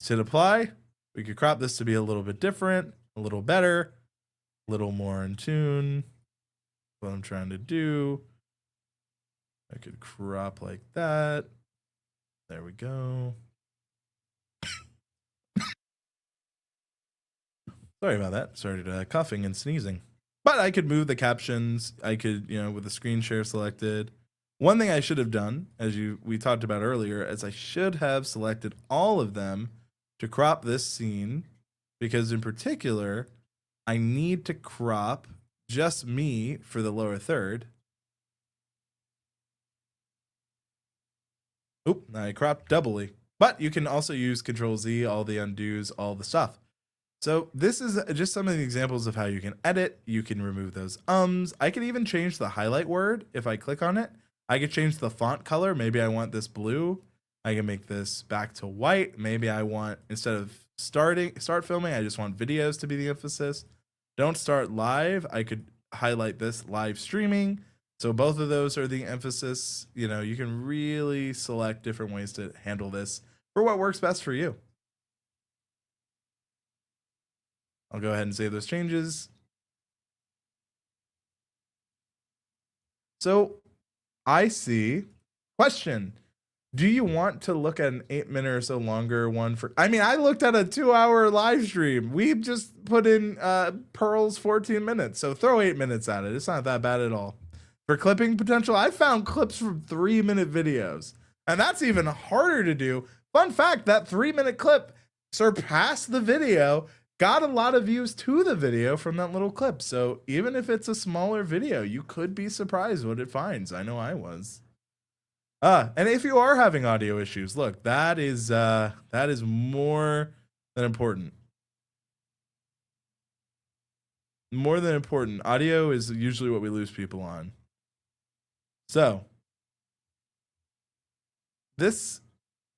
Hit apply. We could crop this to be a little bit different, a little better, a little more in tune. What I'm trying to do. I could crop like that. There we go. Sorry about that. Started coughing and sneezing. But I could move the captions. I could, with the screen share selected. One thing I should have done, as we talked about earlier, is I should have selected all of them to crop this scene, because in particular, I need to crop just me for the lower third. Oop, I cropped doubly. But you can also use Control-Z, all the undos, all the stuff. So this is just some of the examples of how you can edit. You can remove those ums. I could even change the highlight word if I click on it. I could change the font color. Maybe I want this blue. I can make this back to white. Maybe I want, instead of start filming, I just want videos to be the emphasis. Don't start live. I could highlight this live streaming. So both of those are the emphasis. You can really select different ways to handle this for what works best for you. I'll go ahead and save those changes. So I see. Question. Do you want to look at an 8-minute or so longer one for, I looked at a 2-hour live stream. We just put in Pearl's 14 minutes. So throw 8 minutes at it. It's not that bad at all. For clipping potential, I found clips from 3-minute videos, and that's even harder to do. Fun fact, that 3-minute clip surpassed the video, got a lot of views to the video from that little clip. So even if it's a smaller video, you could be surprised what it finds. I know I was. And if you are having audio issues, look, that is more than important. More than important. Audio is usually what we lose people on. So this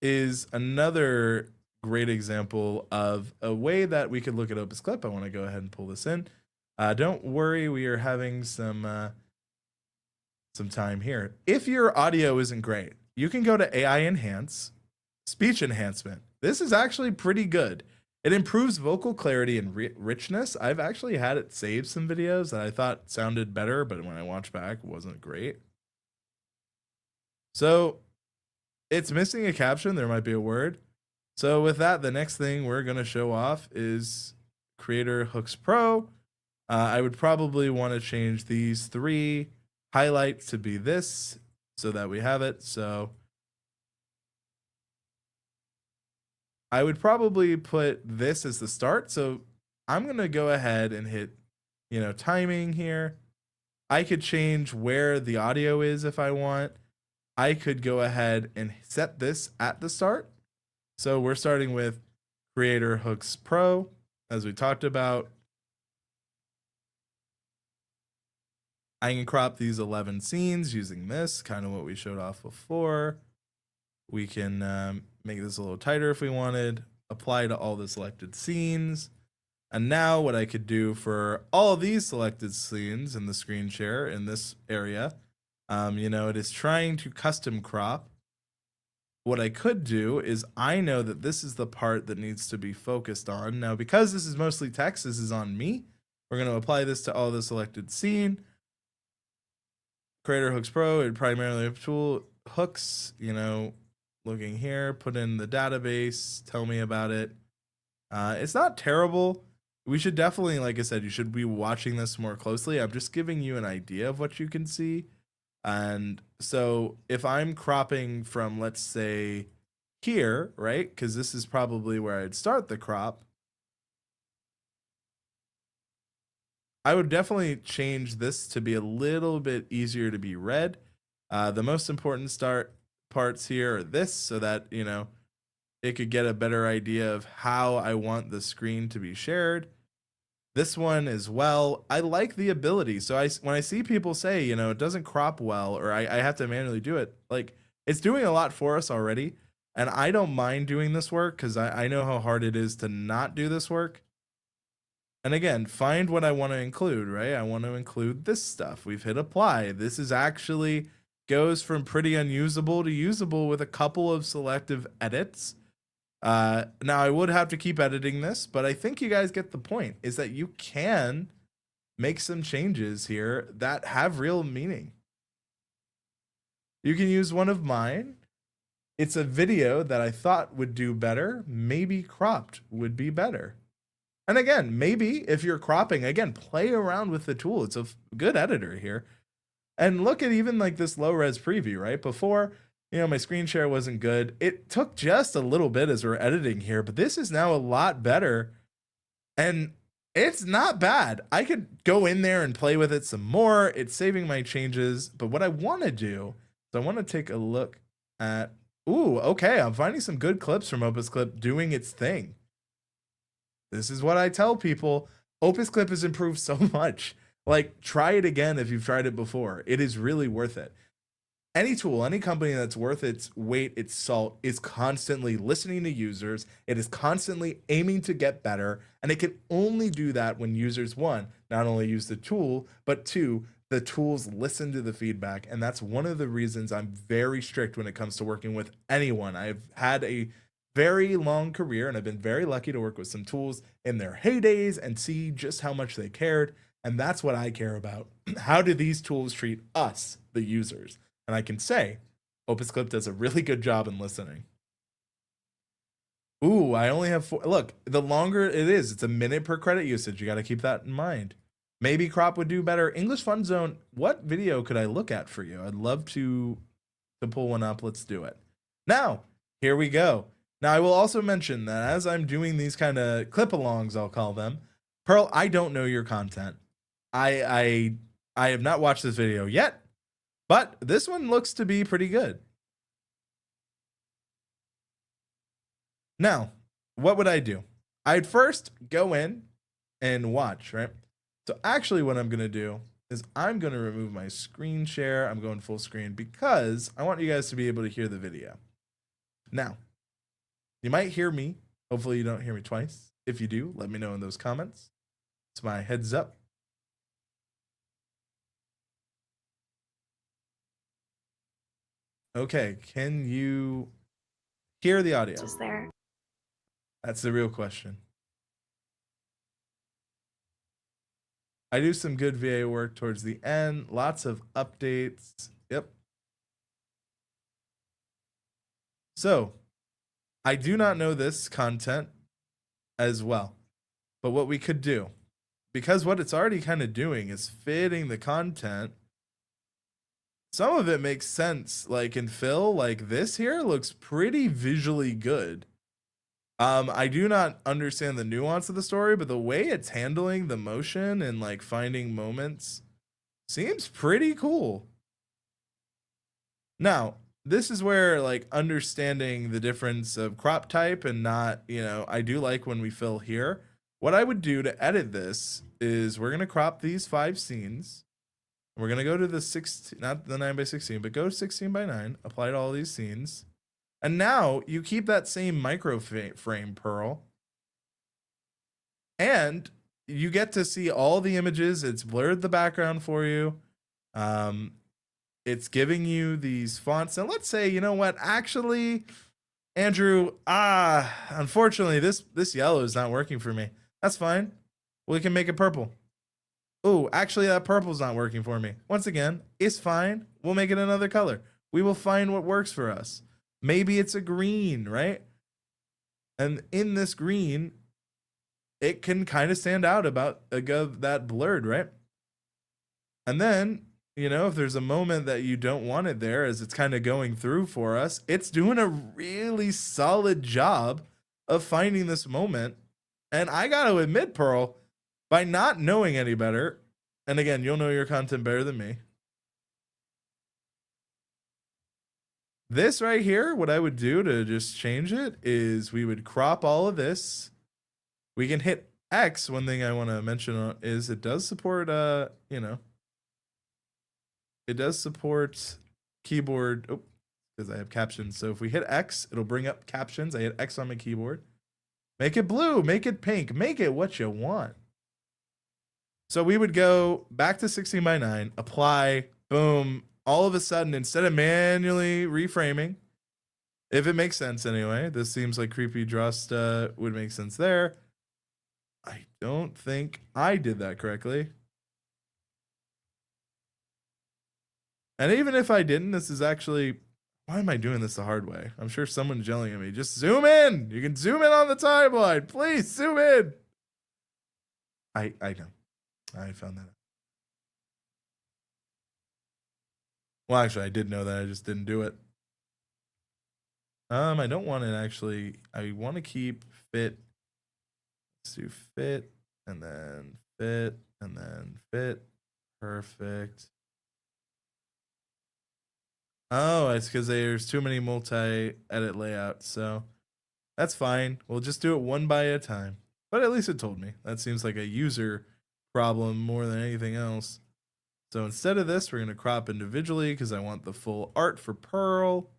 is another great example of a way that we could look at OpusClip. I want to go ahead and pull this in. Don't worry, we are having some time here. If your audio isn't great, you can go to AI Enhance, Speech Enhancement. This is actually pretty good. It improves vocal clarity and richness. I've actually had it save some videos that I thought sounded better, but when I watched back, it wasn't great. So it's missing a caption. There might be a word. So with that, the next thing we're going to show off is Creator Hooks Pro. I would probably want to change these 3 highlights to be this so that we have it. So I would probably put this as the start. So I'm going to go ahead and hit, timing here. I could change where the audio is if I want. I could go ahead and set this at the start. So we're starting with Creator Hooks Pro, as we talked about. I can crop these 11 scenes using this, kind of what we showed off before. We can make this a little tighter if we wanted, apply to all the selected scenes. And now what I could do for all of these selected scenes in the screen share in this area, it is trying to custom crop. What I could do is I know that this is the part that needs to be focused on. Now, because this is mostly text, this is on me. We're going to apply this to all the selected scene. Creator Hooks Pro, it primarily a tool hooks, looking here, put in the database, tell me about it. It's not terrible. We should definitely, like I said, you should be watching this more closely. I'm just giving you an idea of what you can see. And so if I'm cropping from, let's say, here, right? Because this is probably where I'd start the crop. I would definitely change this to be a little bit easier to be read. The most important parts here are this, so that, it could get a better idea of how I want the screen to be shared. This one as well, I like the ability. So when I see people say, it doesn't crop well, or I have to manually do it, like, it's doing a lot for us already. And I don't mind doing this work because I know how hard it is to not do this work. And again, find what I want to include, right? I want to include this stuff. We've hit apply. This is actually goes from pretty unusable to usable with a couple of selective edits. Now I would have to keep editing this, but I think you guys get the point, is that you can make some changes here that have real meaning. You can use one of mine. It's a video that I thought would do better. Maybe cropped would be better. And again, maybe if you're cropping, again, play around with the tool. It's a good editor here. And look at even like this low res preview, right? Before, my screen share wasn't good. It took just a little bit as we're editing here, but this is now a lot better. And it's not bad. I could go in there and play with it some more. It's saving my changes. But what I want to do is I want to take a look at, okay, I'm finding some good clips from OpusClip doing its thing. This is what I tell people. OpusClip has improved so much. Like, try it again if you've tried it before. It is really worth it. Any tool, any company that's worth its weight, its salt, is constantly listening to users. It is constantly aiming to get better. And it can only do that when users, 1, not only use the tool, but 2, the tools listen to the feedback. And that's one of the reasons I'm very strict when it comes to working with anyone. I've had a very long career, and I've been very lucky to work with some tools in their heydays and see just how much they cared. And that's what I care about. How do these tools treat us, the users? And I can say OpusClip does a really good job in listening. I only have 4. Look, the longer it is, it's a minute per credit usage. You got to keep that in mind. Maybe crop would do better. English Fun Zone, what video could I look at for you? I'd love to pull one up. Let's do it. Now, here we go. Now, I will also mention that as I'm doing these kind of clip-alongs, I'll call them, Pearl, I don't know your content. I have not watched this video yet, but this one looks to be pretty good. Now, what would I do? I'd first go in and watch, right? So actually what I'm going to do is I'm going to remove my screen share. I'm going full screen because I want you guys to be able to hear the video. Now, you might hear me. Hopefully you don't hear me twice. If you do, let me know in those comments. It's my heads up. Okay, can you hear the audio? Is there? That's the real question. I do some good VA work towards the end. Lots of updates. Yep. So, I do not know this content as well. But what we could do, because what it's already kind of doing is fitting the content. Some of it makes sense. Like in fill, like this here looks pretty visually good. I do not understand the nuance of the story, but the way it's handling the motion and like finding moments seems pretty cool. Now, this is where like understanding the difference of crop type and not, you know, I do like when we fill here. What I would do to edit this is we're going to crop these 5 scenes. We're going to go to the 16, not the 9x16, but go 16:9, apply to all these scenes. And now you keep that same micro frame Pearl, and you get to see all the images. It's blurred the background for you. It's giving you these fonts. And let's say, you know what, actually, Andrew, unfortunately, this yellow is not working for me. That's fine. We can make it purple. Oh, actually, that purple's not working for me. Once again, it's fine. We'll make it another color. We will find what works for us. Maybe it's a green, right? And in this green, it can kind of stand out about that blurred, right? And then, you know, if there's a moment that you don't want it there as it's kind of going through for us, it's doing a really solid job of finding this moment. And I got to admit, Pearl, by not knowing any better, and again, you'll know your content better than me. This right here, what I would do to just change it is we would crop all of this. We can hit X. One thing I want to mention is it does support, you know, it does support keyboard. Oh, because I have captions. So if we hit X, it'll bring up captions. I hit X on my keyboard. Make it blue, make it pink, make it what you want. So we would go back to 16:9, apply, boom. All of a sudden, instead of manually reframing, if it makes sense anyway, this seems like creepy Drosta would make sense there. I don't think I did that correctly. And even if I didn't, this is actually, why am I doing this the hard way? I'm sure someone's yelling at me. Just zoom in. You can zoom in on the timeline. Please zoom in. I know. I found that out. Well, actually, I did know that. I just didn't do it. I don't want it actually. I want to keep fit. Let's do fit and then fit and then fit. Perfect. Oh, it's because there's too many multi-edit layouts, so that's fine. We'll just do it one by a time. But at least it told me. That seems like a user problem more than anything else. So instead of this, we're going to crop individually because I want the full art for Pearl.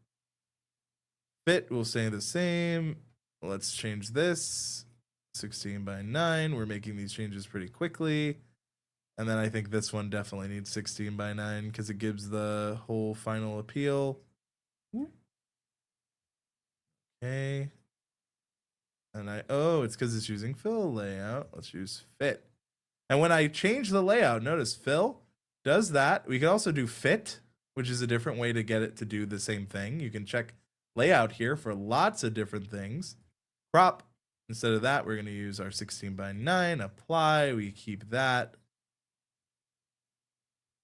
Fit will stay the same. Let's change this. 16:9. We're making these changes pretty quickly. And then I think this one definitely needs 16:9 because it gives the whole final appeal. Okay. And it's because it's using fill layout. Let's use fit. And when I change the layout, notice fill does that. We can also do fit, which is a different way to get it to do the same thing. You can check layout here for lots of different things. Crop, instead of that, we're going to use our 16:9. Apply, we keep that.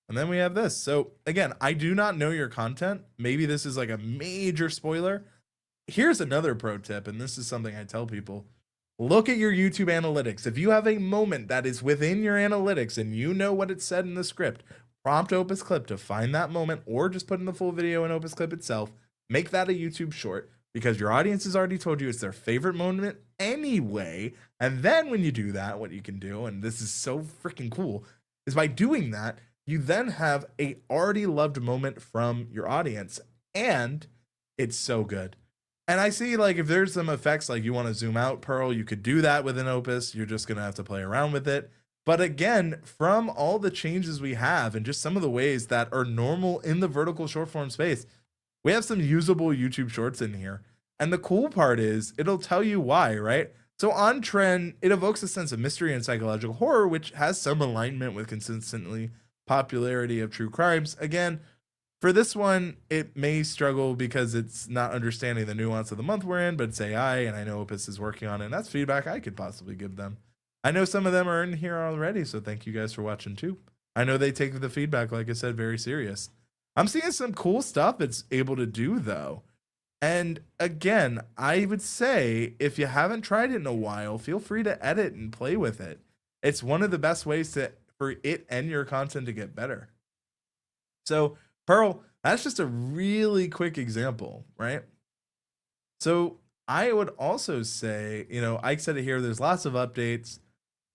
And then we have this. So again, I do not know your content. Maybe this is like a major spoiler. Here's another pro tip, and this is something I tell people. Look at your YouTube analytics. If you have a moment that is within your analytics and you know what it said in the script, prompt OpusClip to find that moment or just put in the full video in OpusClip itself. Make that a YouTube short because your audience has already told you it's their favorite moment anyway. And then when you do that, what you can do, and this is so freaking cool, is by doing that, you then have a already loved moment from your audience, and it's so good. And I see, like, if there's some effects, like you want to zoom out, Pearl, you could do that with an Opus. You're just going to have to play around with it. But again, from all the changes we have and just some of the ways that are normal in the vertical short form space, we have some usable YouTube shorts in here. And the cool part is it'll tell you why, right? So on trend, it evokes a sense of mystery and psychological horror, which has some alignment with consistently popularity of true crimes. Again, for this one, it may struggle because it's not understanding the nuance of the month we're in, but it's AI, and I know Opus is working on it, and that's feedback I could possibly give them. I know some of them are in here already, so thank you guys for watching too. I know they take the feedback, like I said, very serious. I'm seeing some cool stuff it's able to do, though. And again, I would say if you haven't tried it in a while, feel free to edit and play with it. It's one of the best ways for it and your content to get better. So, Pearl, that's just a really quick example, right? So I would also say, Ike said it here, there's lots of updates,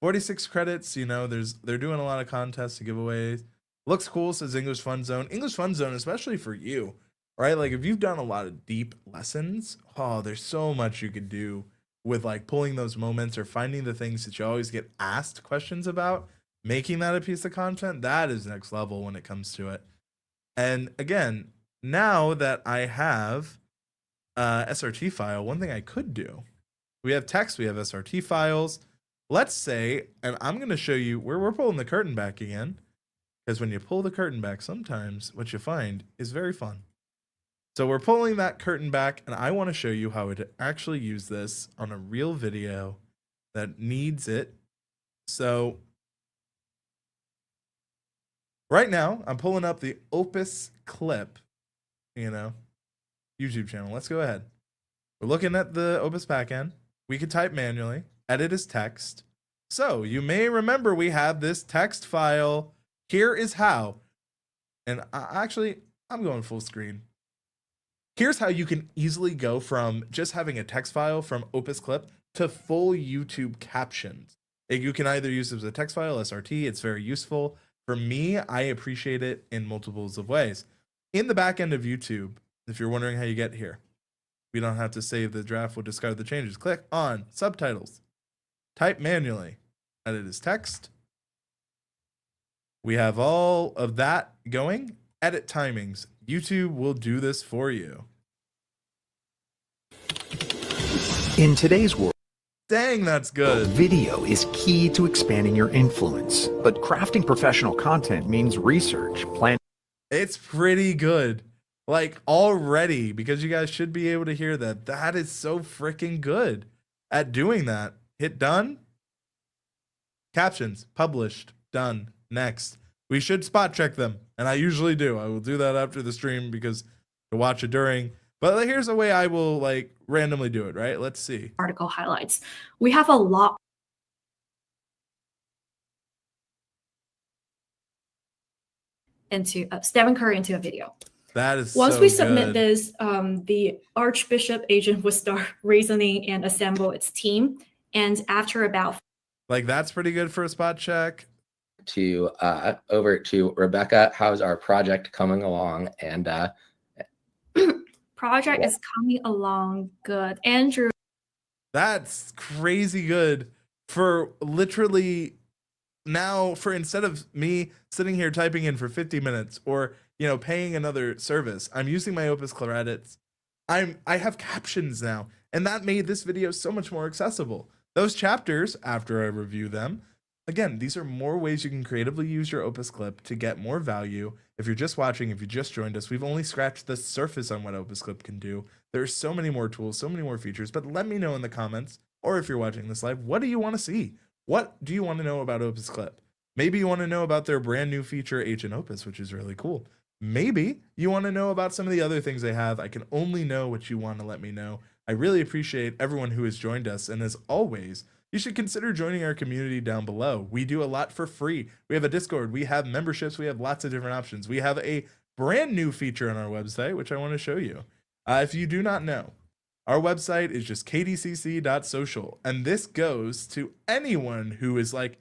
46 credits, they're doing a lot of contests and giveaways. Looks cool, says English Fun Zone. English Fun Zone, especially for you, right? Like if you've done a lot of deep lessons, there's so much you could do with like pulling those moments or finding the things that you always get asked questions about, making that a piece of content. That is next level when it comes to it. And again, now that I have SRT file, one thing I could do, we have text, we have SRT files. Let's say, and I'm going to show you where we're pulling the curtain back again, because when you pull the curtain back, sometimes what you find is very fun. So we're pulling that curtain back, and I want to show you how to actually use this on a real video that needs it. So right now, I'm pulling up the OpusClip, YouTube channel. Let's go ahead. We're looking at the Opus backend. We could type manually, edit as text. So you may remember we have this text file. Here is how. And I'm going full screen. Here's how you can easily go from just having a text file from OpusClip to full YouTube captions. You can either use it as a text file, SRT. It's very useful. For me, I appreciate it in multiples of ways. In the back end of YouTube, if you're wondering how you get here, we don't have to save the draft. We'll discard the changes. Click on subtitles. Type manually. Edit as text. We have all of that going. Edit timings. YouTube will do this for you. In today's world, dang, that's good. Video is key to expanding your influence, but crafting professional content means research, planning. It's pretty good. Like already, because you guys should be able to hear that. That is so freaking good at doing that. Hit done. Captions, published, done. Next. We should spot check them. And I usually do. I will do that after the stream because to watch it during. But here's a way I will like randomly do it, right? Let's see. Article highlights. We have a lot. Into Stephen Curry into a video. That is once so we submit good. this, the Archbishop agent will start reasoning and assemble its team. And after about that's pretty good for a spot check. Over to Rebecca. How's our project coming along? And project is coming along good. Andrew. That's crazy good for literally now for instead of me sitting here typing in for 50 minutes or paying another service, I'm using my Opus credits. I have captions now, and that made this video so much more accessible. Those chapters, after I review them, again, these are more ways you can creatively use your OpusClip to get more value. If you're just watching, if you just joined us, we've only scratched the surface on what OpusClip can do. There's so many more tools, so many more features, but let me know in the comments, or if you're watching this live, what do you want to see? What do you want to know about OpusClip? Maybe you want to know about their brand new feature, Agent Opus, which is really cool. Maybe you want to know about some of the other things they have. I can only know what you want to let me know. I really appreciate everyone who has joined us, and as always, you should consider joining our community down below. We do a lot for free. We have a Discord, we have memberships, we have lots of different options. We have a brand new feature on our website, which I want to show you. If you do not know, our website is just kdcc.social, and this goes to anyone who is like,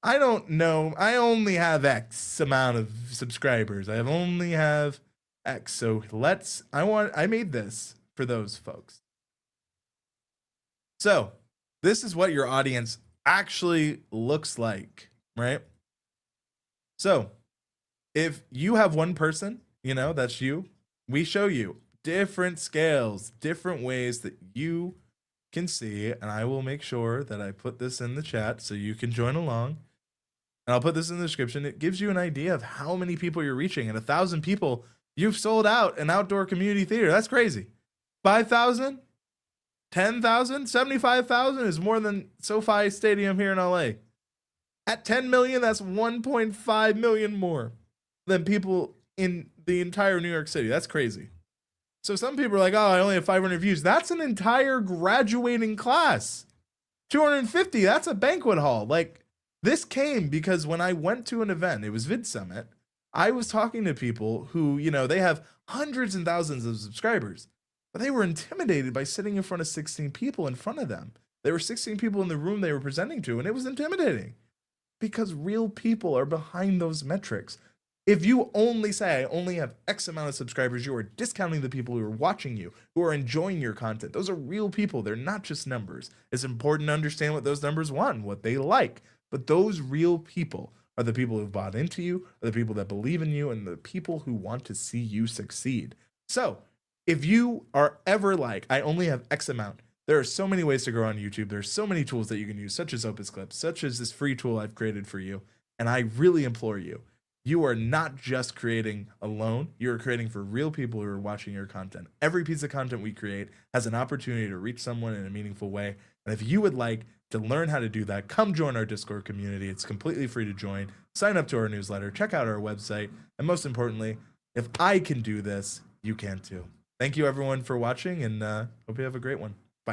I don't know. I only have X amount of subscribers. I only have X. So I made this for those folks. So this is what your audience actually looks like, right? So if you have one person, that's you, we show you different scales, different ways that you can see. And I will make sure that I put this in the chat so you can join along. And I'll put this in the description. It gives you an idea of how many people you're reaching. And 1,000 people, you've sold out an outdoor community theater. That's crazy. 5,000, 10,000, 75,000 is more than SoFi Stadium here in LA. At 10 million, that's 1.5 million more than people in the entire New York City. That's crazy. So some people are like, oh, I only have 500 views. That's an entire graduating class. 250, that's a banquet hall. Like, this came because when I went to an event, it was Vid Summit, I was talking to people who, they have hundreds and thousands of subscribers, but they were intimidated by sitting in front of 16 people in front of them. There were 16 people in the room they were presenting to, and it was intimidating because real people are behind those metrics. If you only say, I only have X amount of subscribers, you are discounting the people who are watching you, who are enjoying your content. Those are real people. They're not just numbers. It's important to understand what those numbers want, what they like. But those real people are the people who've bought into you, are the people that believe in you, and the people who want to see you succeed. So if you are ever like, I only have X amount, there are so many ways to grow on YouTube. There's so many tools that you can use, such as OpusClip, such as this free tool I've created for you. And I really implore you, you are not just creating alone. You're creating for real people who are watching your content. Every piece of content we create has an opportunity to reach someone in a meaningful way. And if you would like to learn how to do that, come join our Discord community. It's completely free to join. Sign up to our newsletter, check out our website, and most importantly, if I can do this, you can too. Thank you everyone for watching, and hope you have a great one.